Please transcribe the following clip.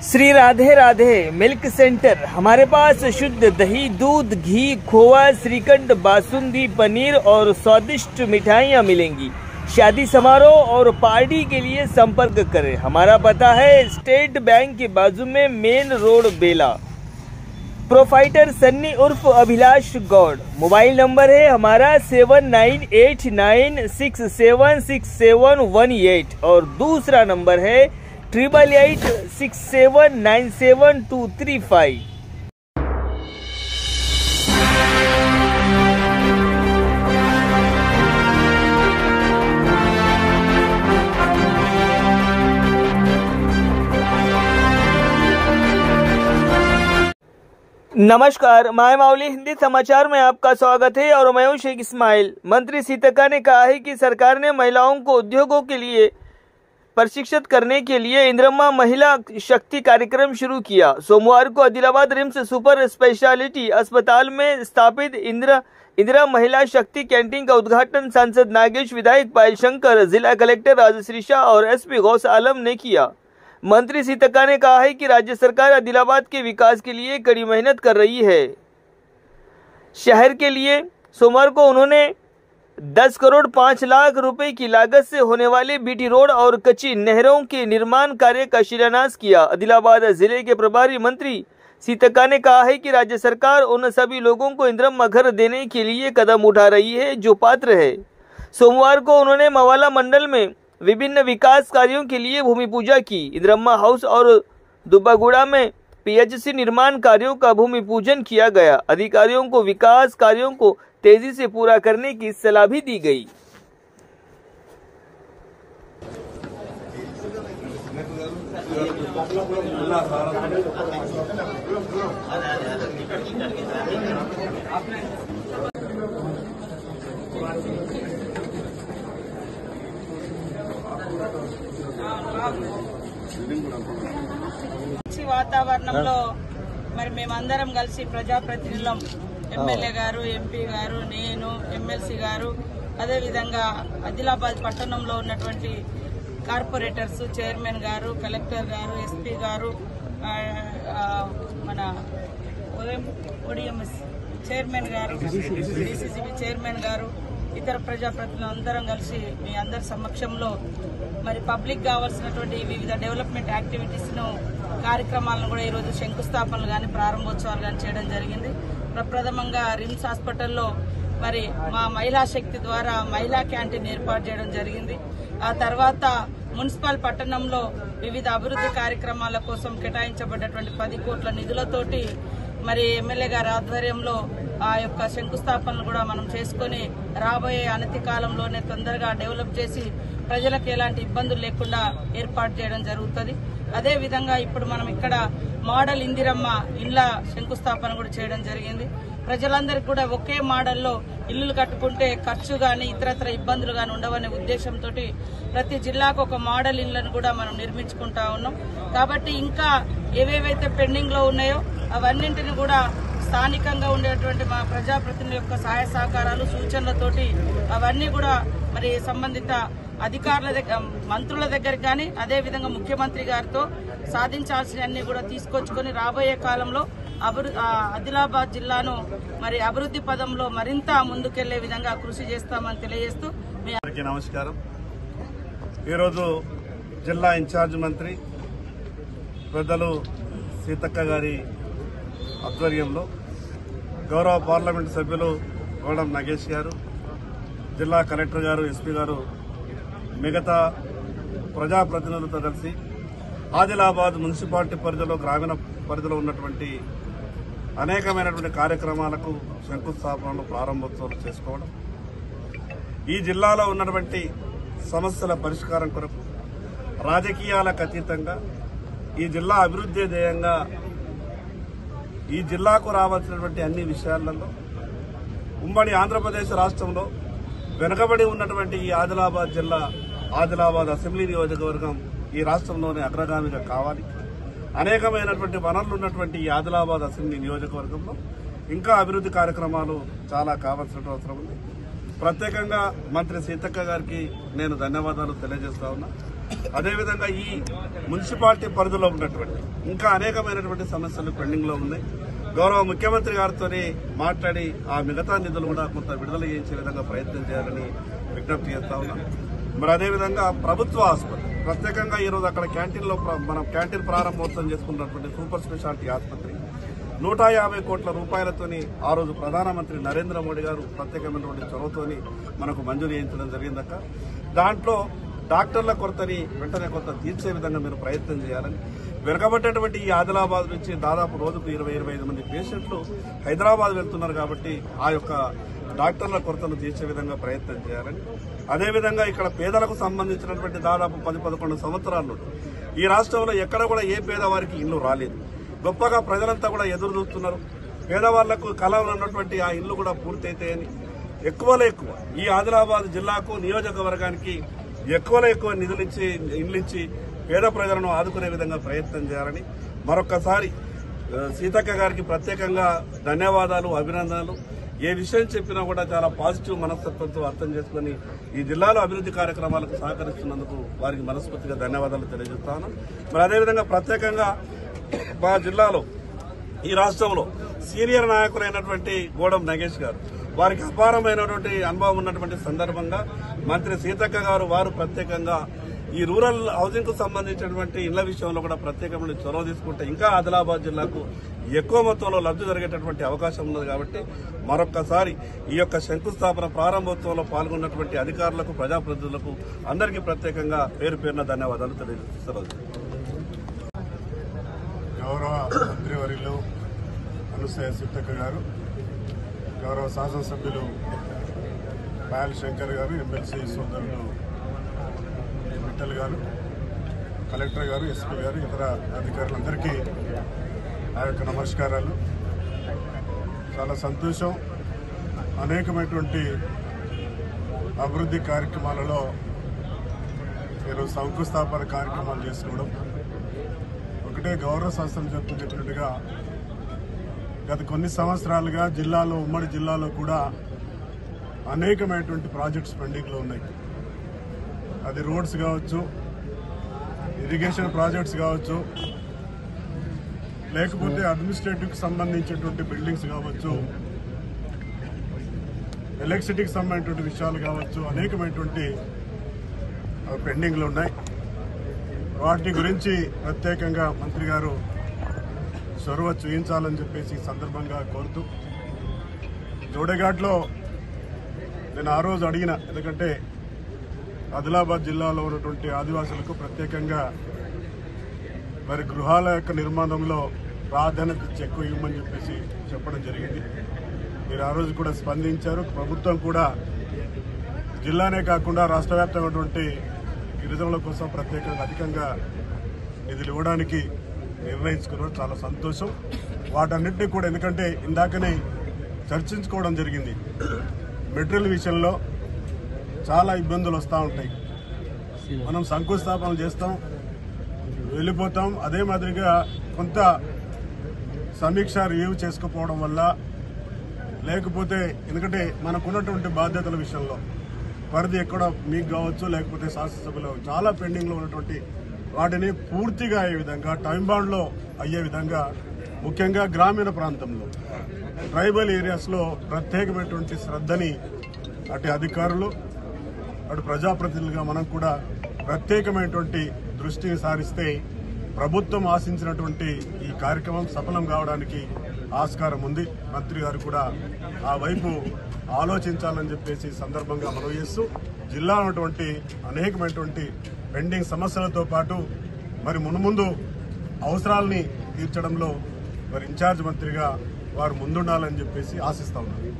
Shri Radhe Radhe milk centre. हमारे पास शुद्ध दही, दूध, घी, खोवा, श्रीखंड, बासुंदी, पनीर और स्वादिष्ट मिठाइयाँ मिलेंगी। शादी समारोह और पार्टी के लिए संपर्क करें। हमारा पता है स्टेट बैंक के बाजू में, मेन रोड, बेला। प्रोफाइटर सन्नी उर्फ अभिलाष गौड़। मोबाइल नंबर है हमारा 7989676718 और दूसरा नंबर है 8886797235। नमस्कार, माय मावली हिंदी समाचार में आपका स्वागत है और मैं हूं शेख इस्माइल। मंत्री सीतक्का ने कहा है कि सरकार ने महिलाओं को उद्योगों के लिए प्रशिक्षित करने के लिए इंदिरम्मा महिला शक्ति कार्यक्रम शुरू किया। सोमवार को आदिलाबाद रिम्स सुपर स्पेशलिटी अस्पताल में स्थापित इंदिरा महिला शक्ति कैंटीन का उद्घाटन सांसद नागेश, विधायक पायल शंकर, जिला कलेक्टर राजश्री शाह और एसपी गौस आलम ने किया। मंत्री सीतक्का ने कहा है कि राज्य सरकार आदिलाबाद के विकास के लिए कड़ी मेहनत कर रही है। शहर के लिए सोमवार को उन्होंने 10 करोड़ 5 लाख रुपए की लागत से होने वाले बीटी रोड और कच्ची नहरों के निर्माण कार्य का शिलान्यास किया। आदिलाबाद जिले के प्रभारी मंत्री सीतक्का ने कहा है कि राज्य सरकार उन सभी लोगों को इंदिरम्मा घर देने के लिए कदम उठा रही है जो पात्र है। सोमवार को उन्होंने मवाला मंडल में विभिन्न विकास कार्यों के लिए भूमि पूजा की। इंदिरम्मा हाउस और दुब्बागुड़ा में पीएचसी निर्माण कार्यों का भूमि पूजन किया गया। अधिकारियों को विकास कार्यों को तेजी से पूरा करने की सलाह भी दी गई। వాతావరణంలో మరి మేమందరం కలిసి ప్రజాప్రతినిధులం, ఎమ్మెల్యే గారు, ఎంపీ గారు, నేను, ఎమ్మెల్సీ గారు, అదేవిధంగా ఆదిలాబాద్ పట్టణంలో ఉన్నటువంటి కార్పొరేటర్స్, చైర్మన్ గారు, కలెక్టర్ గారు, ఎస్పీ గారు, మన ఓడిఎంఎస్ చైర్మన్ గారు, డిసిసిబి చైర్మన్ గారు, ఇతర ప్రజాప్రతినిధులు అందరం కలిసి మీ అందరి సమక్షంలో మరి పబ్లిక్ కావాల్సినటువంటి వివిధ డెవలప్మెంట్ యాక్టివిటీస్ ను, కార్యక్రమాలను కూడా ఈరోజు శంకుస్థాపనలు కానీ ప్రారంభోత్సవాలు కానీ చేయడం జరిగింది. ప్రప్రథమంగా రిమ్స్ హాస్పిటల్లో మరి మా మహిళా శక్తి ద్వారా మహిళా క్యాంటీన్ ఏర్పాటు చేయడం జరిగింది. ఆ తర్వాత మున్సిపల్ పట్టణంలో వివిధ అభివృద్ధి కార్యక్రమాల కోసం కేటాయించబడ్డటువంటి 10 కోట్ల నిధులతోటి మరి ఎమ్మెల్యే గారి ఆధ్వర్యంలో ఆ యొక్క శంకుస్థాపనలు కూడా మనం చేసుకుని రాబోయే అనతి కాలంలోనే తొందరగా డెవలప్ చేసి ప్రజలకు ఎలాంటి ఇబ్బందులు లేకుండా ఏర్పాటు చేయడం జరుగుతుంది. అదేవిధంగా ఇప్పుడు మనం ఇక్కడ మోడల్ ఇందిరమ్మ ఇళ్ల శంకుస్థాపన కూడా చేయడం జరిగింది. ప్రజలందరికీ కూడా ఒకే మోడల్లో ఇల్లులు కట్టుకుంటే ఖర్చు గాని ఇతరత్ర ఇబ్బందులు గాని ఉండవనే ఉద్దేశంతో ప్రతి జిల్లాకు ఒక మోడల్ ఇళ్లను కూడా మనం నిర్మించుకుంటా ఉన్నాం. కాబట్టి ఇంకా ఏవేవైతే పెండింగ్ లో ఉన్నాయో అవన్నింటిని కూడా స్థానికంగా ఉండేటువంటి మా ప్రజాప్రతినిధుల యొక్క సహాయ సహకారాలు, సూచనలతోటి అవన్నీ కూడా మరి సంబంధిత అధికారుల దగ్గర, మంత్రుల దగ్గర కానీ అదేవిధంగా ముఖ్యమంత్రి గారితో సాధించాల్సినవన్నీ కూడా తీసుకొచ్చుకొని రాబోయే కాలంలో ఆదిలాబాద్ జిల్లాను మరి అభివృద్ధి పదంలో మరింత ముందుకెళ్లే విధంగా కృషి చేస్తామని తెలియజేస్తూ నమస్కారం. ఈరోజు జిల్లా ఇన్ఛార్జ్ మంత్రి పెద్దలు సీతక్క గారి ఆధ్వర్యంలో గౌరవ పార్లమెంటు సభ్యులు గౌడం నాగేష్ గారు, జిల్లా కలెక్టర్ గారు, ఎస్పీ గారు, మిగతా ప్రజాప్రతినిధులతో కలిసి ఆదిలాబాద్ మున్సిపాలిటీ పరిధిలో, గ్రామీణ పరిధిలో ఉన్నటువంటి అనేకమైనటువంటి కార్యక్రమాలకు శంకుస్థాపనలు, ప్రారంభోత్సవాలు చేసుకోవడం, ఈ జిల్లాలో ఉన్నటువంటి సమస్యల పరిష్కారం కొరకు రాజకీయాలకు అతీతంగా ఈ జిల్లా అభివృద్ధి ధ్యేయంగా ఈ జిల్లాకు రావాల్సినటువంటి అన్ని విషయాలలో ఉమ్మడి ఆంధ్రప్రదేశ్ రాష్ట్రంలో వెనుకబడి ఉన్నటువంటి ఈ ఆదిలాబాద్ జిల్లా, ఆదిలాబాద్ అసెంబ్లీ నియోజకవర్గం ఈ రాష్ట్రంలోనే అగ్రగామిగా కావాలి. అనేకమైనటువంటి వనరులు ఉన్నటువంటి ఈ ఆదిలాబాద్ అసెంబ్లీ నియోజకవర్గంలో ఇంకా అభివృద్ధి కార్యక్రమాలు చాలా కావాల్సిన అవసరం ఉంది. ప్రత్యేకంగా మంత్రి సీతక్క గారికి నేను ధన్యవాదాలు తెలియజేస్తా ఉన్నా. అదేవిధంగా ఈ మున్సిపాలిటీ పరిధిలో ఉన్నటువంటి ఇంకా అనేకమైనటువంటి సమస్యలు పెండింగ్ లో ఉన్నాయి. గౌరవ ముఖ్యమంత్రి గారితో మాట్లాడి ఆ మిగతా నిధులు కూడా కొంత విడుదల చేయించే విధంగా ప్రయత్నం చేయాలని విజ్ఞప్తి చేస్తా ఉన్నాం. మరి అదేవిధంగా ప్రభుత్వ ఆసుపత్రి ప్రత్యేకంగా ఈరోజు అక్కడ క్యాంటీన్లో మనం క్యాంటీన్ ప్రారంభోత్సవం చేసుకున్నటువంటి సూపర్ స్పెషాలిటీ ఆసుపత్రి 150 కోట్ల రూపాయలతోని ఆ రోజు ప్రధానమంత్రి నరేంద్ర మోడీ గారు ప్రత్యేకమైనటువంటి చొరవతోని మనకు మంజూరు చేయించడం జరిగిందక్క. దాంట్లో డాక్టర్ల కొరతని వెంటనే కొంత తీర్చే విధంగా మీరు ప్రయత్నం చేయాలని, వెనుకబడ్డటువంటి ఈ ఆదిలాబాద్ నుంచి దాదాపు రోజుకు 20-25 మంది పేషెంట్లు హైదరాబాద్ వెళ్తున్నారు కాబట్టి ఆ యొక్క డాక్టర్ల కొరతను తీర్చే విధంగా ప్రయత్నం చేయాలని, అదేవిధంగా ఇక్కడ పేదలకు సంబంధించినటువంటి దాదాపు 10-11 సంవత్సరాల ఈ రాష్ట్రంలో ఎక్కడ కూడా ఏ పేదవారికి ఇల్లు రాలేదు. గొప్పగా ప్రజలంతా కూడా ఎదురు చూస్తున్నారు. పేదవాళ్లకు కళలు ఉన్నటువంటి ఆ ఇల్లు కూడా పూర్తయితాయని ఎక్కువలో ఎక్కువ ఈ ఆదిలాబాద్ జిల్లాకు నియోజకవర్గానికి ఎక్కువలో ఎక్కువ నిధులిచ్చి ఇల్లిచ్చి పేద ప్రజలను ఆదుకునే విధంగా ప్రయత్నం చేయాలని మరొక్కసారి సీతక్క గారికి ప్రత్యేకంగా ధన్యవాదాలు, అభినందనలు. ఏ విషయం చెప్పినా కూడా చాలా పాజిటివ్ మనస్తత్వంతో అర్థం చేసుకుని ఈ జిల్లాలో అభివృద్ధి కార్యక్రమాలకు సహకరిస్తున్నందుకు వారికి మనస్ఫూర్తిగా ధన్యవాదాలు తెలియజేస్తాను. మరి అదేవిధంగా ప్రత్యేకంగా మా జిల్లాలో ఈ రాష్ట్రంలో సీనియర్ నాయకులైనటువంటి గోడం నగేష్ గారు వారికి అపారమైనటువంటి అనుభవం ఉన్నటువంటి సందర్భంగా మంత్రి సీతక్క గారు వారు ప్రత్యేకంగా ఈ రూరల్ హౌసింగ్ కు సంబంధించినటువంటి ఇళ్ల విషయంలో కూడా ప్రత్యేకమైన చొరవ తీసుకుంటే ఇంకా ఆదిలాబాద్ జిల్లాకు ఎక్కువ మొత్తంలో లబ్ధి జరిగేటటువంటి అవకాశం ఉన్నది. కాబట్టి మరొక్కసారి ఈ యొక్క శంకుస్థాపన ప్రారంభోత్సవంలో పాల్గొన్నటువంటి అధికారులకు, ప్రజాప్రతినిధులకు అందరికీ ప్రత్యేకంగా పేరు పేరున ధన్యవాదాలు తెలియజేస్తున్నారు. గౌరవ మంత్రివర్యులు అనసూయ సీతక్క గారు, గౌరవ శాసనసభ్యులు పాయల్ శంకర్ గారు, ఎమ్మెల్సీ సోదరులు విఠల్ గారు, కలెక్టర్ గారు, ఎస్పీ గారు, ఇతర అధికారులందరికీ ఆ యొక్క నమస్కారాలు. చాలా సంతోషం. అనేకమైనటువంటి అభివృద్ధి కార్యక్రమాలలో ఈరోజు శంకుస్థాపన కార్యక్రమాలు చేసుకోవడం ఒకటే. గౌరవ శాసనసభ్యులు చెప్పినట్టుగా గత కొన్ని సంవత్సరాలుగా జిల్లాలో, ఉమ్మడి జిల్లాలో కూడా అనేకమైనటువంటి ప్రాజెక్ట్స్ పెండింగ్లో ఉన్నాయి. అది రోడ్స్ కావచ్చు, ఇరిగేషన్ ప్రాజెక్ట్స్ కావచ్చు, లేకపోతే అడ్మినిస్ట్రేటివ్కి సంబంధించినటువంటి బిల్డింగ్స్ కావచ్చు, ఎలక్ట్రిసిటీకి సంబంధించినటువంటి విషయాలు కావచ్చు, అనేకమైనటువంటి పెండింగ్లు ఉన్నాయి. వాటి గురించి ప్రత్యేకంగా మంత్రి గారు చొరవ చూపించాలని చెప్పేసి సందర్భంగా కోరుతూ, జోడేఘాట్లో నేను ఆ రోజు అడిగిన, ఎందుకంటే ఆదిలాబాద్ జిల్లాలో ఉన్నటువంటి ఆదివాసులకు ప్రత్యేకంగా మరి గృహాల యొక్క నిర్మాణంలో ప్రాధాన్యత ఎక్కువ ఇవ్వమని చెప్పేసి చెప్పడం జరిగింది. మీరు ఆ రోజు కూడా స్పందించారు. ప్రభుత్వం కూడా జిల్లానే కాకుండా రాష్ట్ర వ్యాప్తంగా గిరిజనుల కోసం ప్రత్యేకంగా అధికంగా నిధులు ఇవ్వడానికి నిర్ణయించుకున్నారు. చాలా సంతోషం. వాటన్నిటినీ కూడా, ఎందుకంటే ఇందాకనే చర్చించుకోవడం జరిగింది, మెటీరియల్ విషయంలో చాలా ఇబ్బందులు వస్తూ ఉంటాయి. మనం శంకుస్థాపన చేస్తాం, వెళ్ళిపోతాం. అదే మాదిరిగా కొంత సమీక్ష రివ్యూ చేసుకోకపోవడం వల్ల, లేకపోతే ఎందుకంటే మనకున్నటువంటి బాధ్యతల విషయంలో పరిధి ఎక్కడ మీకు కావచ్చు, లేకపోతే శాసనసభలో చాలా పెండింగ్లో ఉన్నటువంటి వాటిని పూర్తిగా అయ్యే విధంగా, టైం బాండ్లో అయ్యే విధంగా, ముఖ్యంగా గ్రామీణ ప్రాంతంలో ట్రైబల్ ఏరియాస్లో ప్రత్యేకమైనటువంటి శ్రద్ధని అటు అధికారులు, అటు ప్రజాప్రతినిధులుగా మనం కూడా ప్రత్యేకమైనటువంటి దృష్టిని సారిస్తే ప్రభుత్వం ఆశించినటువంటి ఈ కార్యక్రమం సఫలం కావడానికి ఆస్కారం ఉంది. మంత్రి గారు కూడా ఆ వైపు ఆలోచించాలని చెప్పేసి సందర్భంగా మనవి చేస్తూ, జిల్లా ఉన్నటువంటి అనేకమైనటువంటి పెండింగ్ సమస్యలతో పాటు మరి మున్ముందు అవసరాలని తీర్చడంలో మరి ఇన్ఛార్జ్ మంత్రిగా వారు ముందుండాలని చెప్పేసి ఆశిస్తా ఉన్నారు.